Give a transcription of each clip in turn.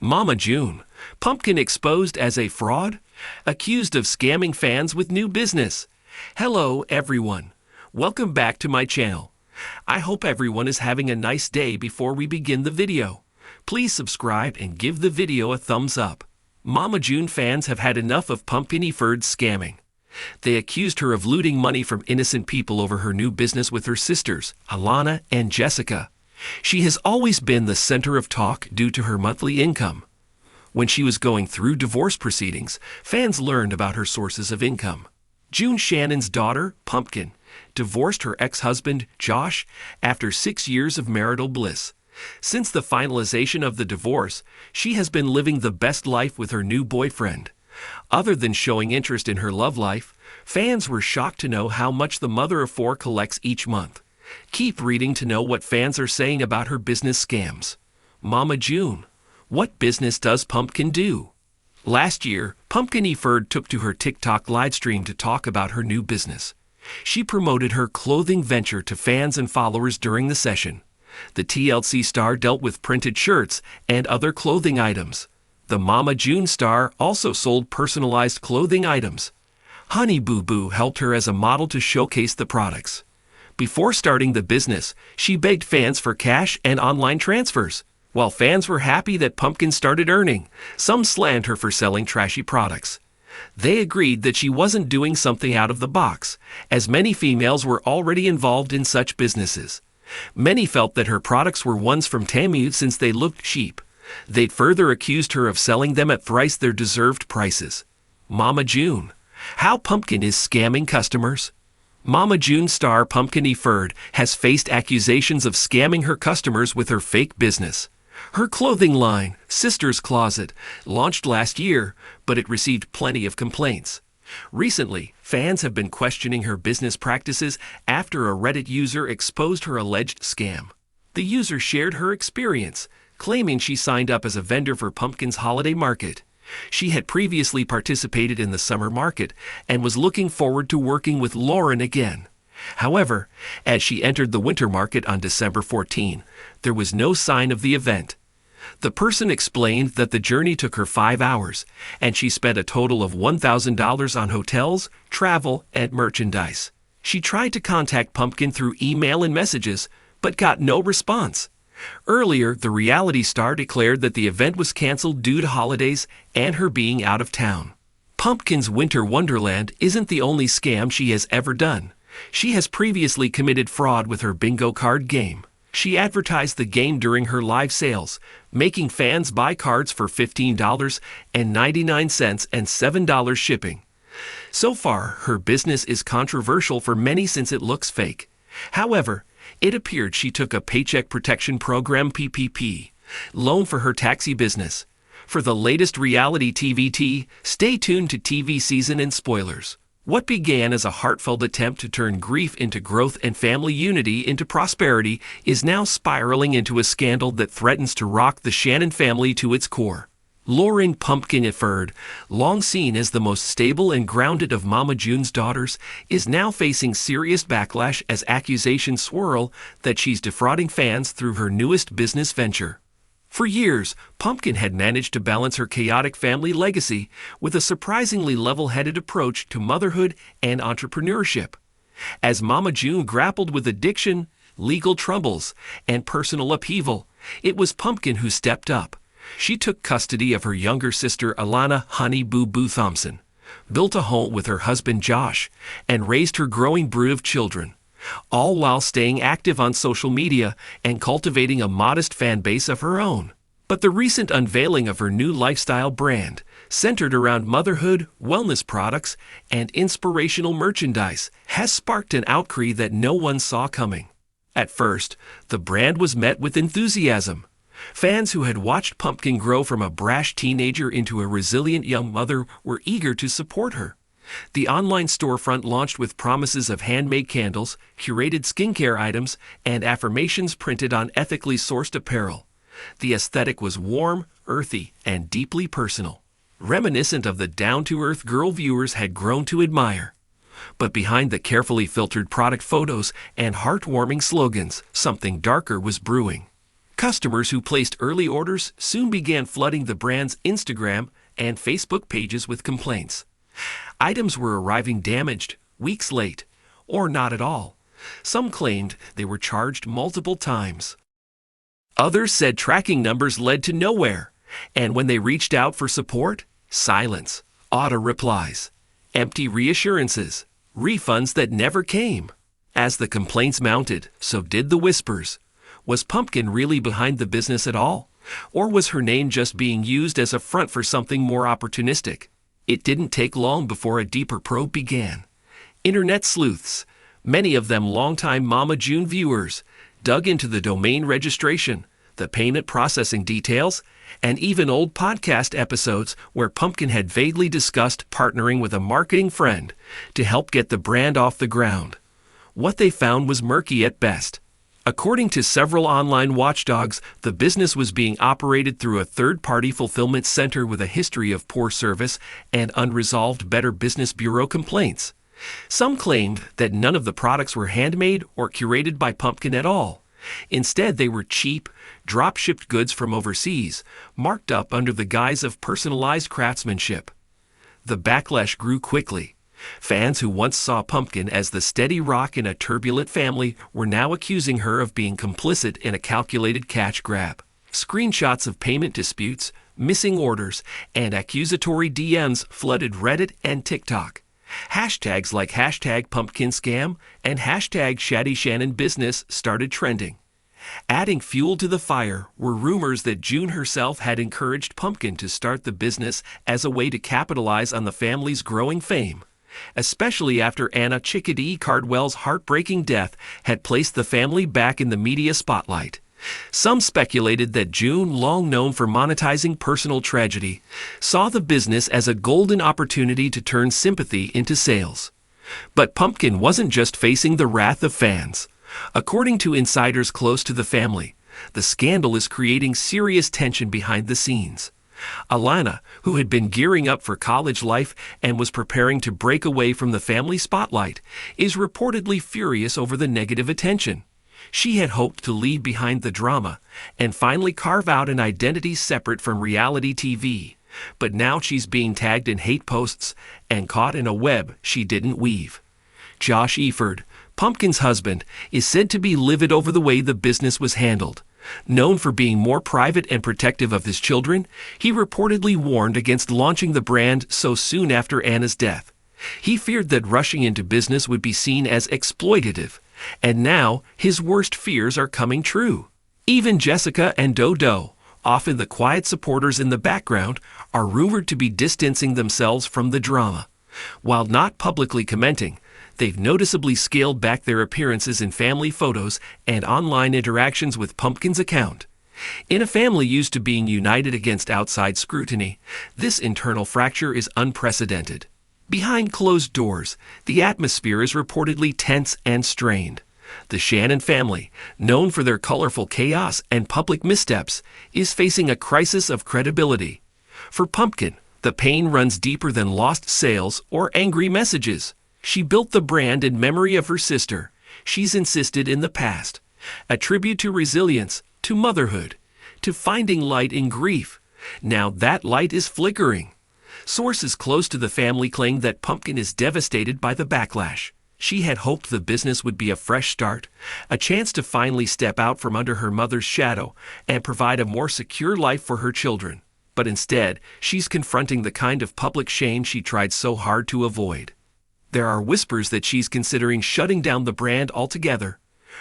Mama June, Pumpkin exposed as a fraud? Accused of scamming fans with new business. Hello everyone. Welcome back to my channel. I hope everyone is having a nice day. Before we begin the video, please subscribe and give the video a thumbs up. Mama June fans have had enough of Pumpkin Eford's scamming. They accused her of looting money from innocent people over her new business with her sisters, Alana and Jessica. She has always been the center of talk due to her monthly income. When she was going through divorce proceedings, fans learned about her sources of income. June Shannon's daughter, Pumpkin, divorced her ex-husband, Josh, after 6 years of marital bliss. Since the finalization of the divorce, she has been living the best life with her new boyfriend. Other than showing interest in her love life, fans were shocked to know how much the mother of four collects each month. Keep reading to know what fans are saying about her business scams. Mama June, what business does Pumpkin do? Last year, Pumpkin Eford took to her TikTok livestream to talk about her new business. She promoted her clothing venture to fans and followers during the session. The TLC star dealt with printed shirts and other clothing items. The Mama June star also sold personalized clothing items. Honey Boo Boo helped her as a model to showcase the products. Before starting the business, she begged fans for cash and online transfers. While fans were happy that Pumpkin started earning, some slammed her for selling trashy products. They agreed that she wasn't doing something out of the box, as many females were already involved in such businesses. Many felt that her products were ones from Temu since they looked cheap. They'd further accused her of selling them at thrice their deserved prices. Mama June, how Pumpkin is scamming customers. Mama June star Pumpkin Eford has faced accusations of scamming her customers with her fake business. Her clothing line, Sister's Closet, launched last year, but it received plenty of complaints. Recently, fans have been questioning her business practices after a Reddit user exposed her alleged scam. The user shared her experience, claiming she signed up as a vendor for Pumpkin's holiday market. She had previously participated in the summer market and was looking forward to working with Lauren again. However, as she entered the winter market on December 14, there was no sign of the event. The person explained that the journey took her 5 hours, and she spent a total of $1,000 on hotels, travel, and merchandise. She tried to contact Pumpkin through email and messages, but got no response. Earlier, the reality star declared that the event was canceled due to holidays and her being out of town. Pumpkin's Winter Wonderland isn't the only scam she has ever done. She has previously committed fraud with her bingo card game. She advertised the game during her live sales, making fans buy cards for $15.99 and $7 shipping. So far, her business is controversial for many since it looks fake. However, it appeared she took a Paycheck Protection Program (PPP) loan for her taxi business. For the latest reality TV tea, stay tuned to TV season and spoilers. What began as a heartfelt attempt to turn grief into growth and family unity into prosperity is now spiraling into a scandal that threatens to rock the Shannon family to its core. Lauren Pumpkin Eford, long seen as the most stable and grounded of Mama June's daughters, is now facing serious backlash as accusations swirl that she's defrauding fans through her newest business venture. For years, Pumpkin had managed to balance her chaotic family legacy with a surprisingly level-headed approach to motherhood and entrepreneurship. As Mama June grappled with addiction, legal troubles, and personal upheaval, it was Pumpkin who stepped up. She took custody of her younger sister Alana Honey Boo Boo Thompson, built a home with her husband Josh, and raised her growing brood of children, all while staying active on social media and cultivating a modest fan base of her own. But the recent unveiling of her new lifestyle brand, centered around motherhood, wellness products, and inspirational merchandise, has sparked an outcry that no one saw coming. At first, the brand was met with enthusiasm. Fans who had watched Pumpkin grow from a brash teenager into a resilient young mother were eager to support her. The online storefront launched with promises of handmade candles, curated skincare items, and affirmations printed on ethically sourced apparel. The aesthetic was warm, earthy, and deeply personal, reminiscent of the down-to-earth girl viewers had grown to admire. But behind the carefully filtered product photos and heartwarming slogans, something darker was brewing. Customers who placed early orders soon began flooding the brand's Instagram and Facebook pages with complaints. Items were arriving damaged, weeks late, or not at all. Some claimed they were charged multiple times. Others said tracking numbers led to nowhere, and when they reached out for support, silence, auto replies, empty reassurances, refunds that never came. As the complaints mounted, so did the whispers. Was Pumpkin really behind the business at all? Or was her name just being used as a front for something more opportunistic? It didn't take long before a deeper probe began. Internet sleuths, many of them longtime Mama June viewers, dug into the domain registration, the payment processing details, and even old podcast episodes where Pumpkin had vaguely discussed partnering with a marketing friend to help get the brand off the ground. What they found was murky at best. According to several online watchdogs, the business was being operated through a third-party fulfillment center with a history of poor service and unresolved Better Business Bureau complaints. Some claimed that none of the products were handmade or curated by Pumpkin at all. Instead, they were cheap, drop-shipped goods from overseas, marked up under the guise of personalized craftsmanship. The backlash grew quickly. Fans who once saw Pumpkin as the steady rock in a turbulent family were now accusing her of being complicit in a calculated cash grab. Screenshots of payment disputes, missing orders, and accusatory DMs flooded Reddit and TikTok. Hashtags like #PumpkinScam and #ShaddyShannonBusiness started trending. Adding fuel to the fire were rumors that June herself had encouraged Pumpkin to start the business as a way to capitalize on the family's growing fame, especially after Anna Chickadee Cardwell's heartbreaking death had placed the family back in the media spotlight. Some speculated that June, long known for monetizing personal tragedy, saw the business as a golden opportunity to turn sympathy into sales. But Pumpkin wasn't just facing the wrath of fans. According to insiders close to the family, the scandal is creating serious tension behind the scenes. Alana, who had been gearing up for college life and was preparing to break away from the family spotlight, is reportedly furious over the negative attention. She had hoped to leave behind the drama and finally carve out an identity separate from reality TV, but now she's being tagged in hate posts and caught in a web she didn't weave. Josh Eford, Pumpkin's husband, is said to be livid over the way the business was handled. Known for being more private and protective of his children, he reportedly warned against launching the brand so soon after Anna's death. He feared that rushing into business would be seen as exploitative, and now his worst fears are coming true. Even Jessica and Dodo, often the quiet supporters in the background, are rumored to be distancing themselves from the drama. While not publicly commenting, they've noticeably scaled back their appearances in family photos and online interactions with Pumpkin's account. In a family used to being united against outside scrutiny, this internal fracture is unprecedented. Behind closed doors, the atmosphere is reportedly tense and strained. The Shannon family, known for their colorful chaos and public missteps, is facing a crisis of credibility. For Pumpkin, the pain runs deeper than lost sales or angry messages. She built the brand in memory of her sister. She's insisted in the past. A tribute to resilience, to motherhood, to finding light in grief. Now that light is flickering. Sources close to the family claim that Pumpkin is devastated by the backlash. She had hoped the business would be a fresh start, a chance to finally step out from under her mother's shadow and provide a more secure life for her children. But instead, she's confronting the kind of public shame she tried so hard to avoid. There are whispers that she's considering shutting down the brand altogether.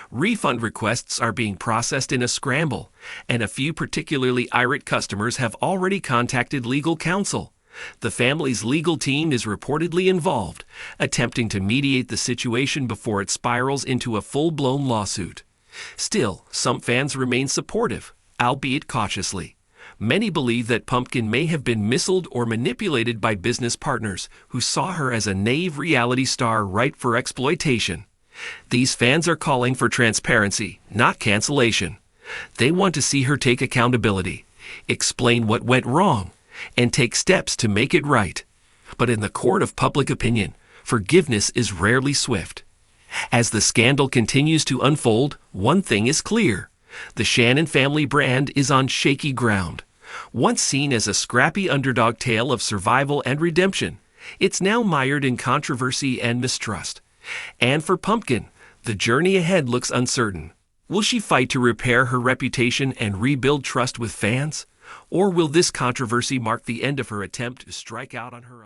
Refund requests are being processed in a scramble, and a few particularly irate customers have already contacted legal counsel. The family's legal team is reportedly involved, attempting to mediate the situation before it spirals into a full-blown lawsuit. Still, some fans remain supportive, albeit cautiously. Many believe that Pumpkin may have been misled or manipulated by business partners who saw her as a naive reality star ripe for exploitation. These fans are calling for transparency, not cancellation. They want to see her take accountability, explain what went wrong, and take steps to make it right. But in the court of public opinion, forgiveness is rarely swift. As the scandal continues to unfold, one thing is clear. The Shannon family brand is on shaky ground. Once seen as a scrappy underdog tale of survival and redemption, it's now mired in controversy and mistrust. And for Pumpkin, the journey ahead looks uncertain. Will she fight to repair her reputation and rebuild trust with fans? Or will this controversy mark the end of her attempt to strike out on her own?